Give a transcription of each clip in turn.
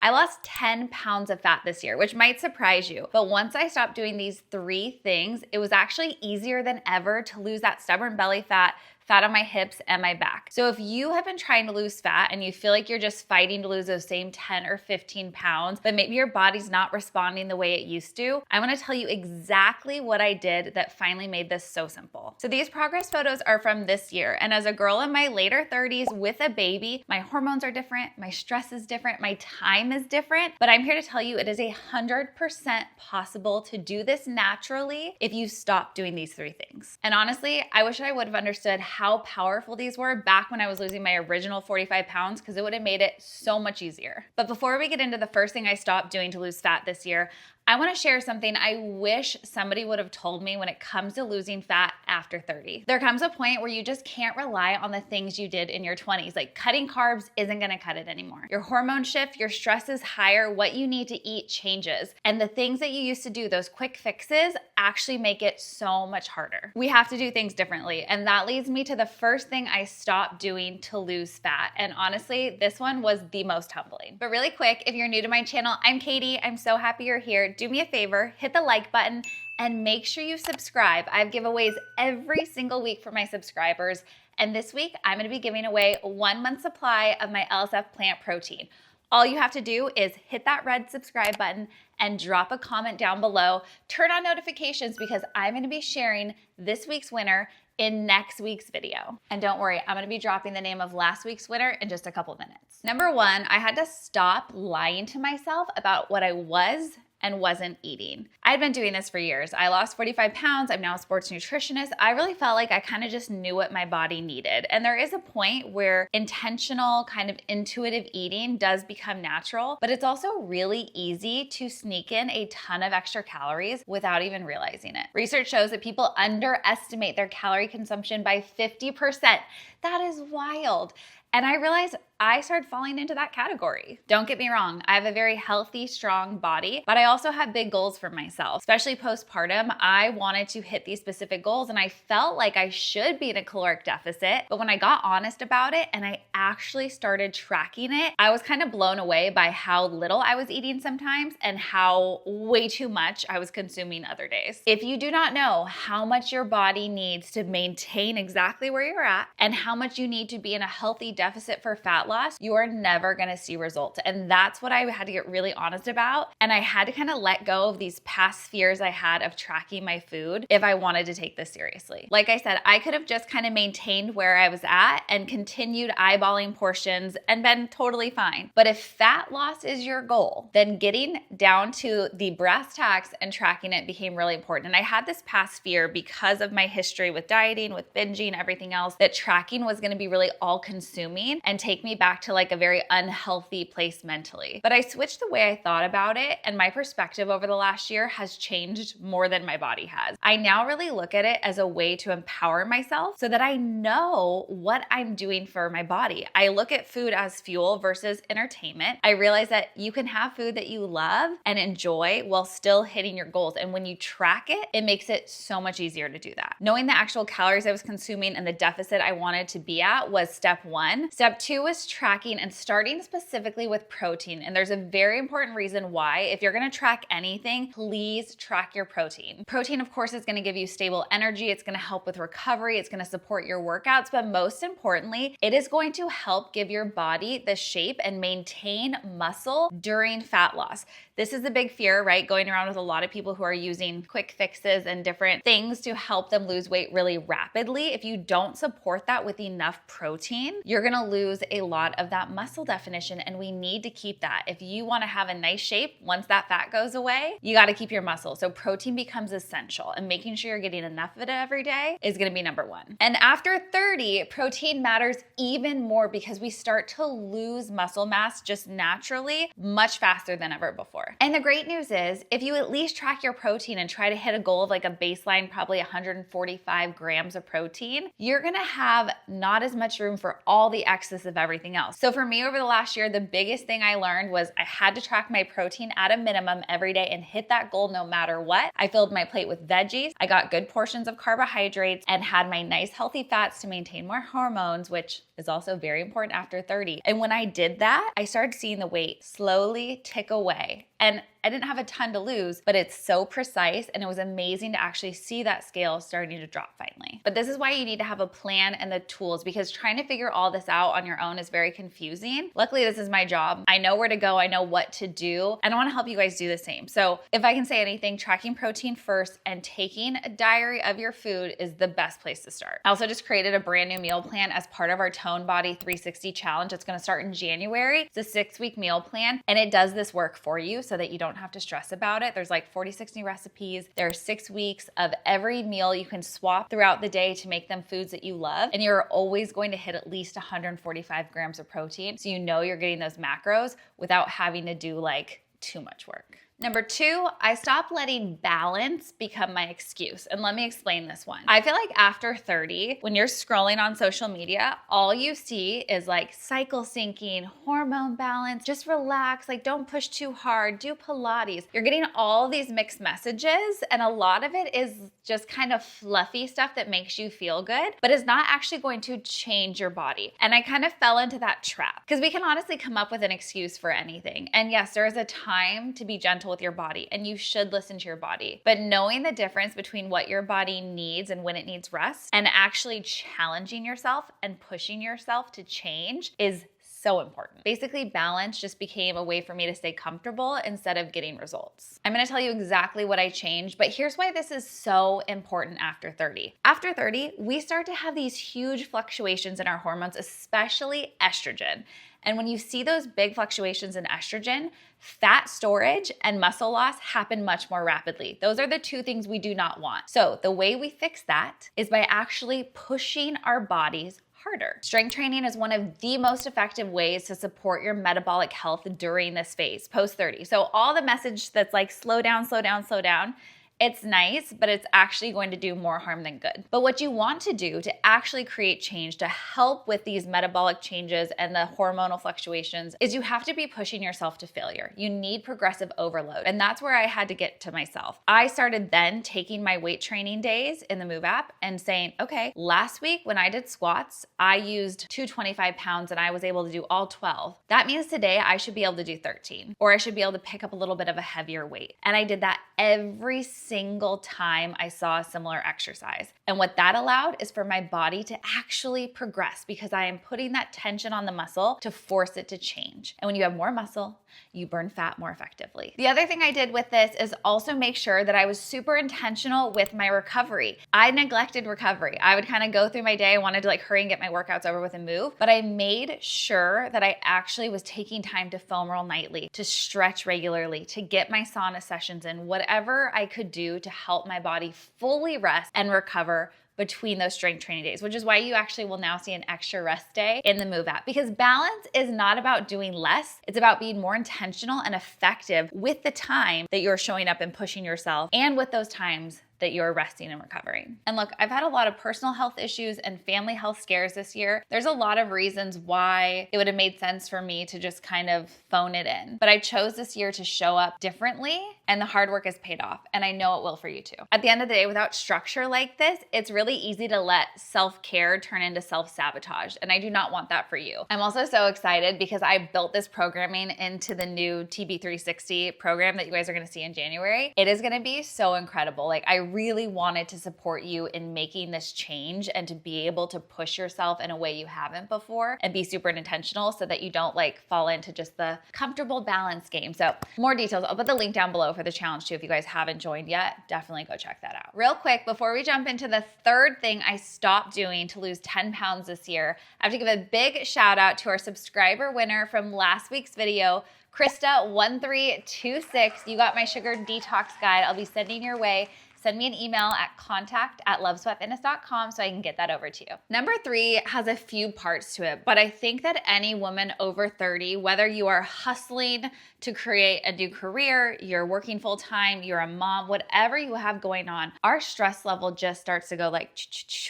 I lost 10 pounds of fat this year, which might surprise you. But once I stopped doing these 3 things, it was actually easier than ever to lose that stubborn belly fat on my hips and my back. So if you have been trying to lose fat and you feel like you're just fighting to lose those same 10 or 15 pounds, but maybe your body's not responding the way it used to, I wanna tell you exactly what I did that finally made this so simple. So these progress photos are from this year. And as a girl in my later 30s with a baby, my hormones are different, my stress is different, my time is different, but I'm here to tell you it is 100% possible to do this naturally if you stop doing these 3 things. And honestly, I wish I would have understood how powerful these were back when I was losing my original 45 pounds, because it would have made it so much easier. But before we get into the first thing I stopped doing to lose fat this year, I wanna share something I wish somebody would have told me when it comes to losing fat after 30. There comes a point where you just can't rely on the things you did in your 20s. Like cutting carbs isn't gonna cut it anymore. Your hormones shift, your stress is higher, what you need to eat changes. And the things that you used to do, those quick fixes, actually make it so much harder. We have to do things differently. And that leads me to the first thing I stopped doing to lose fat. And honestly, this one was the most humbling. But really quick, if you're new to my channel, I'm Katie. I'm so happy you're here. Do me a favor, hit the like button and make sure you subscribe. I have giveaways every single week for my subscribers. And this week, I'm gonna be giving away a 1-month supply of my LSF plant protein. All you have to do is hit that red subscribe button and drop a comment down below. Turn on notifications because I'm gonna be sharing this week's winner in next week's video. And don't worry, I'm gonna be dropping the name of last week's winner in just a couple minutes. Number 1, I had to stop lying to myself about what I was and wasn't eating. I'd been doing this for years. I lost 45 pounds. I'm now a sports nutritionist. I really felt like I kind of just knew what my body needed. And there is a point where intentional, kind of intuitive eating does become natural, but it's also really easy to sneak in a ton of extra calories without even realizing it. Research shows that people underestimate their calorie consumption by 50%. That is wild. And I realized I started falling into that category. Don't get me wrong, I have a very healthy, strong body, but I also have big goals for myself. Especially postpartum, I wanted to hit these specific goals and I felt like I should be in a caloric deficit. But when I got honest about it and I actually started tracking it, I was kind of blown away by how little I was eating sometimes and how way too much I was consuming other days. If you do not know how much your body needs to maintain exactly where you're at and how much you need to be in a healthy deficit for fat loss, you are never gonna see results. And that's what I had to get really honest about. And I had to kind of let go of these past fears I had of tracking my food if I wanted to take this seriously. Like I said, I could have just kind of maintained where I was at and continued eyeballing portions and been totally fine. But if fat loss is your goal, then getting down to the brass tacks and tracking it became really important. And I had this past fear because of my history with dieting, with binging, everything else, that tracking was gonna be really all consuming and take me back to like a very unhealthy place mentally. But I switched the way I thought about it, and my perspective over the last year has changed more than my body has. I now really look at it as a way to empower myself so that I know what I'm doing for my body. I look at food as fuel versus entertainment. I realize that you can have food that you love and enjoy while still hitting your goals. And when you track it, it makes it so much easier to do that. Knowing the actual calories I was consuming and the deficit I wanted to be at was step 1. Step 2 was tracking and starting specifically with protein. And there's a very important reason why. If you're gonna track anything, please track your protein. Protein, of course, is gonna give you stable energy. It's gonna help with recovery. It's gonna support your workouts. But most importantly, it is going to help give your body the shape and maintain muscle during fat loss. This is a big fear, right? Going around with a lot of people who are using quick fixes and different things to help them lose weight really rapidly. If you don't support that with enough protein, you're gonna lose a lot of that muscle definition, and we need to keep that. If you wanna have a nice shape, once that fat goes away, you gotta keep your muscle. So protein becomes essential, and making sure you're getting enough of it every day is gonna be number 1. And after 30, protein matters even more because we start to lose muscle mass just naturally much faster than ever before. And the great news is, if you at least track your protein and try to hit a goal of like a baseline, probably 145 grams of protein, you're gonna have not as much room for all the excess of everything everything else. So for me over the last year, the biggest thing I learned was I had to track my protein at a minimum every day and hit that goal no matter what. I filled my plate with veggies. I got good portions of carbohydrates and had my nice healthy fats to maintain my hormones, which is also very important after 30. And when I did that, I started seeing the weight slowly tick away. And I didn't have a ton to lose, but it's so precise and it was amazing to actually see that scale starting to drop finally. But this is why you need to have a plan and the tools, because trying to figure all this out on your own is very confusing. Luckily, this is my job. I know where to go. I know what to do. And I want to help you guys do the same. So if I can say anything, tracking protein first and taking a diary of your food is the best place to start. I also just created a brand new meal plan as part of our Tone Body 360 challenge. It's going to start in January. It's a 6-week meal plan and it does this work for you so that you don't have to stress about it. There's like 46 new recipes. There are 6 weeks of every meal you can swap throughout the day to make them foods that you love. And you're always going to hit at least 145 grams of protein. So you know you're getting those macros without having to do like too much work. Number 2, I stopped letting balance become my excuse. And let me explain this one. I feel like after 30, when you're scrolling on social media, all you see is like cycle syncing, hormone balance, just relax, like don't push too hard, do Pilates. You're getting all these mixed messages and a lot of it is just kind of fluffy stuff that makes you feel good, but is not actually going to change your body. And I kind of fell into that trap because we can honestly come up with an excuse for anything. And yes, there is a time to be gentle with your body and you should listen to your body. But knowing the difference between what your body needs and when it needs rest and actually challenging yourself and pushing yourself to change is so important. Basically, balance just became a way for me to stay comfortable instead of getting results. I'm gonna tell you exactly what I changed, but here's why this is so important after 30. After 30, we start to have these huge fluctuations in our hormones, especially estrogen. And when you see those big fluctuations in estrogen, fat storage and muscle loss happen much more rapidly. Those are the 2 things we do not want. So the way we fix that is by actually pushing our bodies harder. Strength training is one of the most effective ways to support your metabolic health during this phase, post 30. So all the message that's like slow down, slow down, slow down, it's nice, but it's actually going to do more harm than good. But what you want to do to actually create change to help with these metabolic changes and the hormonal fluctuations is you have to be pushing yourself to failure. You need progressive overload. And that's where I had to get to myself. I started then taking my weight training days in the Move app and saying, okay, last week when I did squats, I used 225 pounds and I was able to do all 12. That means today I should be able to do 13, or I should be able to pick up a little bit of a heavier weight. And I did that every single time I saw a similar exercise. And what that allowed is for my body to actually progress because I am putting that tension on the muscle to force it to change. And when you have more muscle, you burn fat more effectively. The other thing I did with this is also make sure that I was super intentional with my recovery. I neglected recovery. I would kind of go through my day. I wanted to like hurry and get my workouts over with and move, but I made sure that I actually was taking time to foam roll nightly, to stretch regularly, to get my sauna sessions in, whatever I could do to help my body fully rest and recover between those strength training days, which is why you actually will now see an extra rest day in the Move app. Because balance is not about doing less. It's about being more intentional and effective with the time that you're showing up and pushing yourself and with those times that you're resting and recovering. And look, I've had a lot of personal health issues and family health scares this year. There's a lot of reasons why it would have made sense for me to just kind of phone it in. But I chose this year to show up differently and the hard work has paid off. And I know it will for you too. At the end of the day, without structure like this, it's really easy to let self-care turn into self-sabotage. And I do not want that for you. I'm also so excited because I built this programming into the new TB360 program that you guys are gonna see in January. It is gonna be so incredible. Like I really wanted to support you in making this change and to be able to push yourself in a way you haven't before and be super intentional so that you don't like fall into just the comfortable balance game. So more details, I'll put the link down below for the challenge too. If you guys haven't joined yet, definitely go check that out. Real quick, before we jump into the third thing I stopped doing to lose 10 pounds this year, I have to give a big shout out to our subscriber winner from last week's video, Krista1326. You got my sugar detox guide. I'll be sending your way. send me an email at contact@lovesweatfitness.com so I can get that over to you. Number 3 has a few parts to it, but I think that any woman over 30, whether you are hustling to create a new career, you're working full time, you're a mom, whatever you have going on, our stress level just starts to go like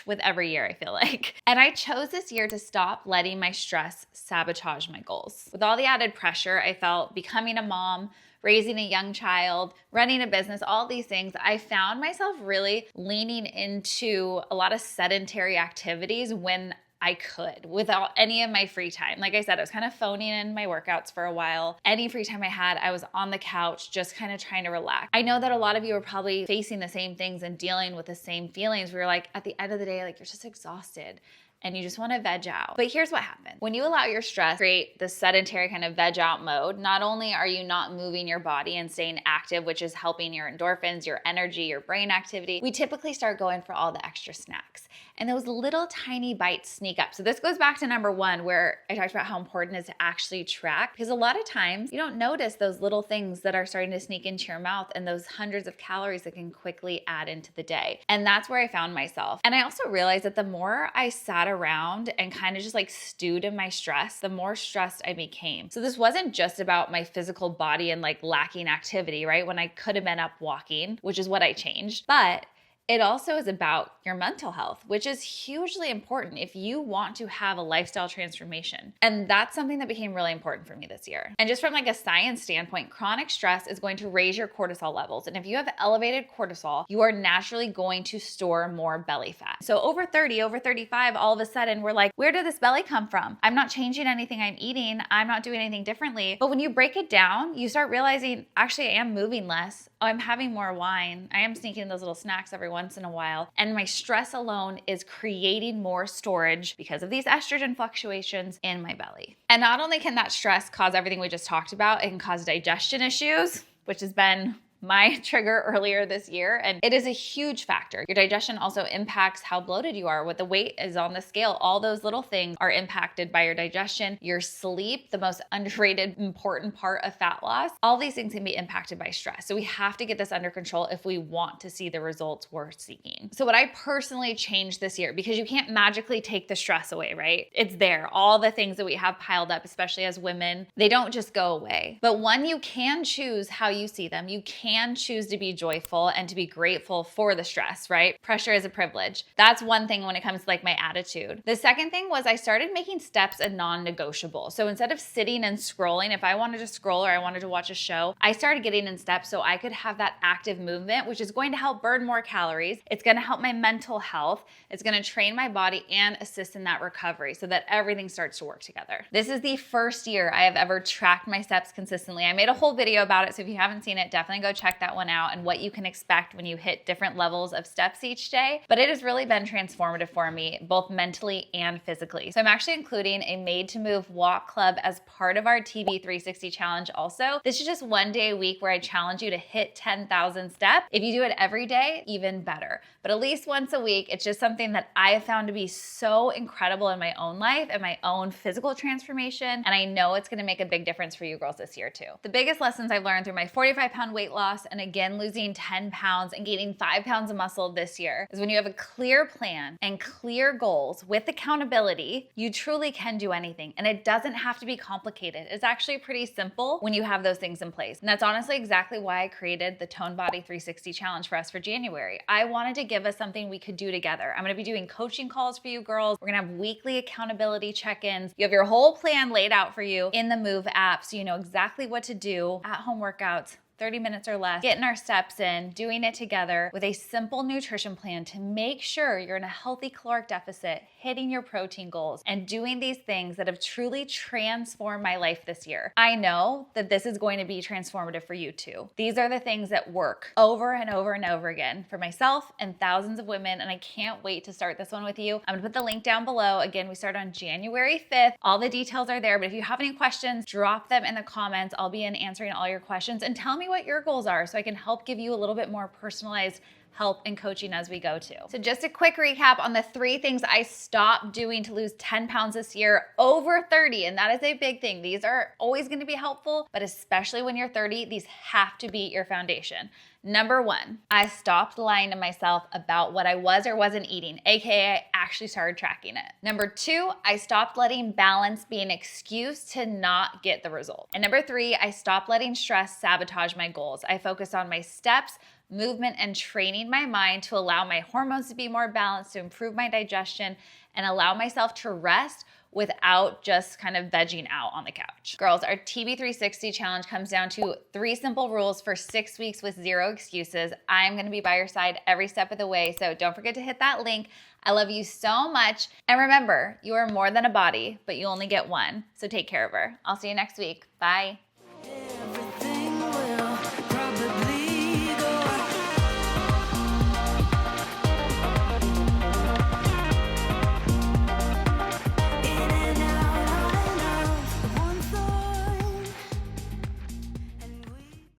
with every year, I feel like. And I chose this year to stop letting my stress sabotage my goals. With all the added pressure I felt becoming a mom, raising a young child, running a business, all these things, I found myself really leaning into a lot of sedentary activities when I could without any of my free time. Like I said, I was kind of phoning in my workouts for a while. Any free time I had, I was on the couch just kind of trying to relax. I know that a lot of you are probably facing the same things and dealing with the same feelings. We're like, at the end of the day, like you're just exhausted and you just want to veg out. But here's what happens. When you allow your stress to create the sedentary kind of veg out mode, not only are you not moving your body and staying active, which is helping your endorphins, your energy, your brain activity, we typically start going for all the extra snacks. And those little tiny bites sneak up. So this goes back to number 1, where I talked about how important it is to actually track, because a lot of times you don't notice those little things that are starting to sneak into your mouth and those hundreds of calories that can quickly add into the day. And that's where I found myself. And I also realized that the more I sat around and kind of just like stewed in my stress, the more stressed I became. So this wasn't just about my physical body and like lacking activity, right? When I could have been up walking, which is what I changed, but it also is about your mental health, which is hugely important if you want to have a lifestyle transformation. And that's something that became really important for me this year. And just from like a science standpoint, chronic stress is going to raise your cortisol levels. And if you have elevated cortisol, you are naturally going to store more belly fat. So over 30, over 35, all of a sudden we're like, where did this belly come from? I'm not changing anything I'm eating. I'm not doing anything differently. But when you break it down, you start realizing, actually, I am moving less. Oh, I'm having more wine. I am sneaking those little snacks every once in a while. And my stress alone is creating more storage because of these estrogen fluctuations in my belly. And not only can that stress cause everything we just talked about, it can cause digestion issues, which has been my trigger earlier this year. And it is a huge factor. Your digestion also impacts how bloated you are, what the weight is on the scale. All those little things are impacted by your digestion. Your sleep, the most underrated, important part of fat loss. All these things can be impacted by stress. So we have to get this under control if we want to see the results we're seeking. So what I personally changed this year, because you can't magically take the stress away, right? It's there. All the things that we have piled up, especially as women, they don't just go away. But one, you can choose how you see them. You can choose to be joyful and to be grateful for the stress, right? Pressure is a privilege. That's one thing when it comes to like my attitude. The second thing was I started making steps a non-negotiable. So instead of sitting and scrolling, if I wanted to scroll or I wanted to watch a show, I started getting in steps so I could have that active movement, which is going to help burn more calories. It's going to help my mental health. It's going to train my body and assist in that recovery so that everything starts to work together. This is the first year I have ever tracked my steps consistently. I made a whole video about it, so if you haven't seen it, definitely go check that one out and what you can expect when you hit different levels of steps each day. But it has really been transformative for me, both mentally and physically. So I'm actually including a Made to Move walk club as part of our TB360 challenge also. This is just one day a week where I challenge you to hit 10,000 steps. If you do it every day, even better. But at least once a week, it's just something that I have found to be so incredible in my own life and my own physical transformation. And I know it's gonna make a big difference for you girls this year too. The biggest lessons I've learned through my 45-pound weight loss and again losing 10 pounds and gaining 5 pounds of muscle this year is when you have a clear plan and clear goals with accountability, you truly can do anything. And it doesn't have to be complicated. It's actually pretty simple when you have those things in place. And that's honestly exactly why I created the Tone Body 360 challenge for us for January. I wanted to give us something we could do together. I'm gonna be doing coaching calls for you girls. We're gonna have weekly accountability check-ins. You have your whole plan laid out for you in the Move app so you know exactly what to do, at-home workouts, 30 minutes or less, getting our steps in, doing it together with a simple nutrition plan to make sure you're in a healthy caloric deficit, hitting your protein goals, and doing these things that have truly transformed my life this year. I know that this is going to be transformative for you too. These are the things that work over and over and over again for myself and thousands of women, and I can't wait to start this one with you. I'm gonna put the link down below. Again, we start on January 5th. All the details are there, but if you have any questions, drop them in the comments. I'll be in answering all your questions, and tell me what your goals are so I can help give you a little bit more personalized help and coaching as we go too. So just a quick recap on the 3 things I stopped doing to lose 10 pounds this year over 30, and that is a big thing. These are always gonna be helpful, but especially when you're 30, these have to be your foundation. Number 1, I stopped lying to myself about what I was or wasn't eating, aka I actually started tracking it. Number 2, I stopped letting balance be an excuse to not get the result. And number 3, I stopped letting stress sabotage my goals. I focused on my steps, movement, and training my mind to allow my hormones to be more balanced, to improve my digestion, and allow myself to rest without just kind of vegging out on the couch. Girls, our TB360 challenge comes down to 3 simple rules for 6 weeks with 0 excuses. I'm gonna be by your side every step of the way, so don't forget to hit that link. I love you so much. And remember, you are more than a body, but you only get one. So take care of her. I'll see you next week. Bye.